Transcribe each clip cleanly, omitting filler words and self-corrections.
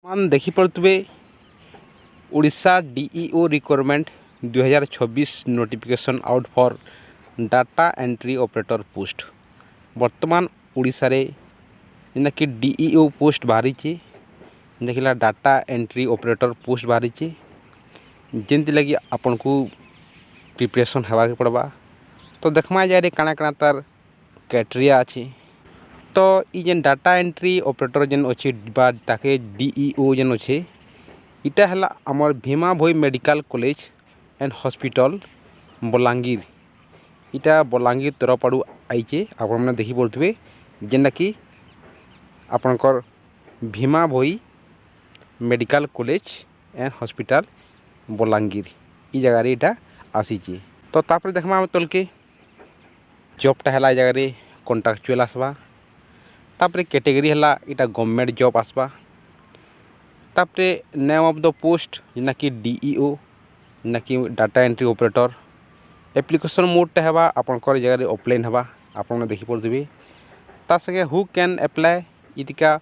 मान देखिपे Odisha DEO requirement 2026 notification out for data entry operator post. वर्तमान ओडिशा रे जेना कि डीईओ पोस्ट बाहरी देखला डाटा एंट्री ऑपरेटर पोस्ट बाहरी जेंति लगी आपन को प्रिपरेशन हेबा के पड़बा। तो देखमा जाए काना काना तार क्राइटेरिया अच्छी। तो ये जेन डाटा एंट्री ऑपरेटर जेन अच्छे बा ताके डीईओ जेन अच्छे इटा है आमर Bhima Bhoi medical college and hospital Balangir. इटा बलांगीर तरफ आड़ू आईचे आपने देखी पड़े जेनटा कि आपनकर Bhima Bhoi medical college and hospital Balangir ई जगह रे इटा आसीचे। तो तापर देखमा तल के जॉबटा है जगह कॉन्ट्रैक्चुअल आसबा। तापर कैटेगरी है इटा गवर्नमेंट जॉब आसबा। तापर नेम ऑफ द पोस्ट जेना कि डीईओ ना कि डाटा एंट्री ऑपरेटर। एप्लिकेशन मोडटा है आपनकर जगह ऑफलाइन है आपने देखी पड़े। ता संगे हु कैन एप्लाय इतिका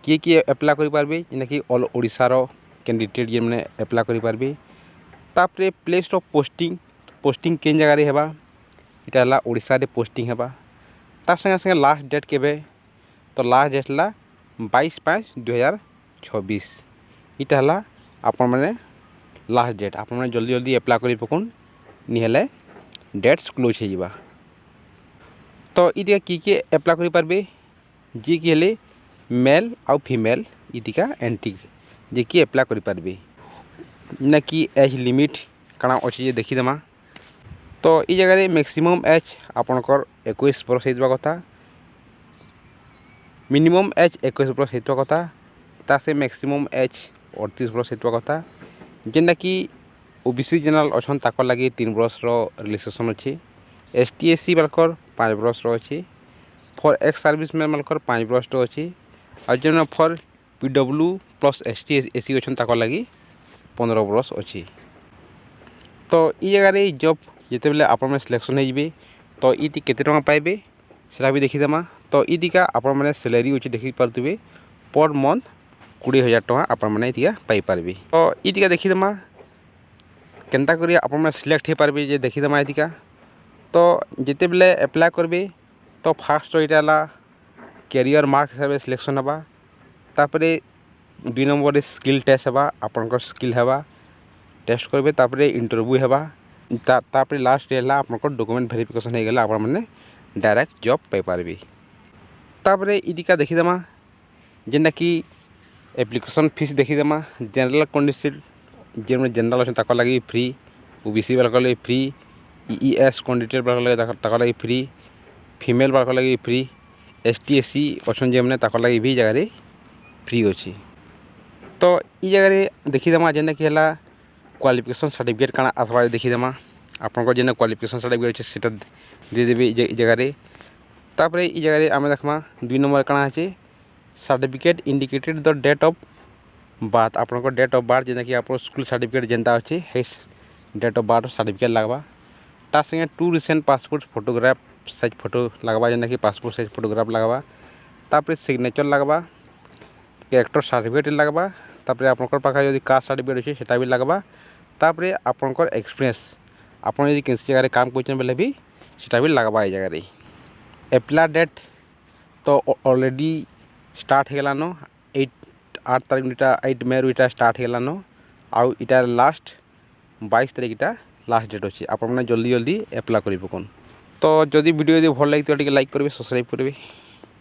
किए एप्लाय करि पारबे जेना कि ऑल ओडिशार कैंडिडेट जे माने एप्लाय करि पारबे। तापर प्लेस ऑफ पोस्टिंग केन जगह रे हेबा इटा हला ओडिशा रे पोस्टिंग हेबा। तार संगे संगे लास्ट डेट केबे तो लास्ट डेट ला 22/5/2026 इटा हला आपन माने लास्ट डेट। आपन माने जल्दी जल्दी एप्लाय करि पकुन निहेले डेट्स क्लोज हो जाबा। तो इतिका की एप्लाय करि पारबे जे कि हेले मेल आउ फीमेल इतिका एंट्री जे कि एप्लाय करि पारबे ना कि एज लिमिट काना अछि जे देखि देमा। तो ई जगह रे मैक्सिमम एज आपनकर 21 वर्ष हेतबा कथा। मिनिमम एज 21 वर्ष हेतबा कथा। ता से मैक्सिमम एज 38 वर्ष हेतबा कथा। जेना कि ओबीसी जनरल अछन ताकर लागि 3 वर्ष रो रिलैक्सेशन अछि। एसटी एससी बालकर 5 वर्ष रो अछि। फॉर एक्स सर्विसमैन बालकर 5 वर्ष रो अछि। आ जेना for PW plus ST SC अछन ताकर लागि 15 वर्ष अछि। तो ई जगह रे जॉब जिते बेले आपन में सिलेक्शन हो जाए तो ये केते टका पाइबे सेटा भी देखी देमा। तो ई दिका आपन माने सैलरी अछि देखि पारतबे पर मंथ 20,000 टका आपन माने इतिका पाई पारबे। तो ई दिका देखी देमा केनता करी आपन माने सिलेक्ट हे पारबे जे देखी देमा इतिका। तो जिते बेले अप्लाई करबे तो फर्स्ट इटाला कैरियर मार्क हिसाब से सिलेक्शन हबा। तापरे 2 नंबर स्किल टेस्ट हबा आपनकर स्किल हबा टेस्ट करबे। तापरे इंटरव्यू हबा। तापरे लास्ट है आपनकर डॉक्यूमेंट वेरिफिकेशन हो गला आपन माने डायरेक्ट जॉब पाई पारबे। तापरे इदिका देखि देमा जेना कि एप्लिकेशन फीस देखि देमा। जनरल कंडीशन जे जनरल अछन ताकर लागि फ्री। ओबीसी वाला लागि फ्री। ईईएस कैंडिडेट वाला लागि ताकर लागि फ्री। फीमेल वाला लागि फ्री। एसटी एससी अछन जे माने ताकर लागि भी जगह रे फ्री अछि। तो ई जगह रे देखि देमा जेना कि हला क्वालिफिकेशन सर्टिफिकेट काना आसबा देखि देमा। आपनकर जेना क्वालिफिकेशन सर्टिफिकेट अछि सेटा दे देबे ई जगह रे। तापरे ई जगह रे आमे देखमा 2 नंबर काना अछि certificate indicated the date of birth. आपनकर डेट ऑफ बर्थ जेना कि आपन स्कूल सर्टिफिकेट जेंता अछि हे डेट ऑफ बर्थ सर्टिफिकेट लागबा। ता संगे 2 recent passport photograph size photo लागबा जेना कि पासपोर्ट साइज फोटोग्राफ लागबा। तापरे सिग्नेचर लागबा। कैरेक्टर सर्टिफिकेट लागबा। तापरे आपनकर पाखा यदि कास्ट सर्टिफिकेट अछि सेटा भी लागबा। तापरे आपनकर एक्सपीरियंस आपन यदि किसी जगह रे काम करछन बेले भी सेटा भी लागबा। ए जगह रे अप्लाई डेट तो ऑलरेडी स्टार्ट हो गलानो 8 तारीख इटा 8 मई इटा स्टार्ट हो गलानो। आउ इटा लास्ट 22 तारीख इटा लास्ट डेट अछि। आपन जल्दी जल्दी अप्लाई करि पकोन। तो जदि वीडियो यदि भल लागि तो लाइक करबे सब्सक्राइब करबे।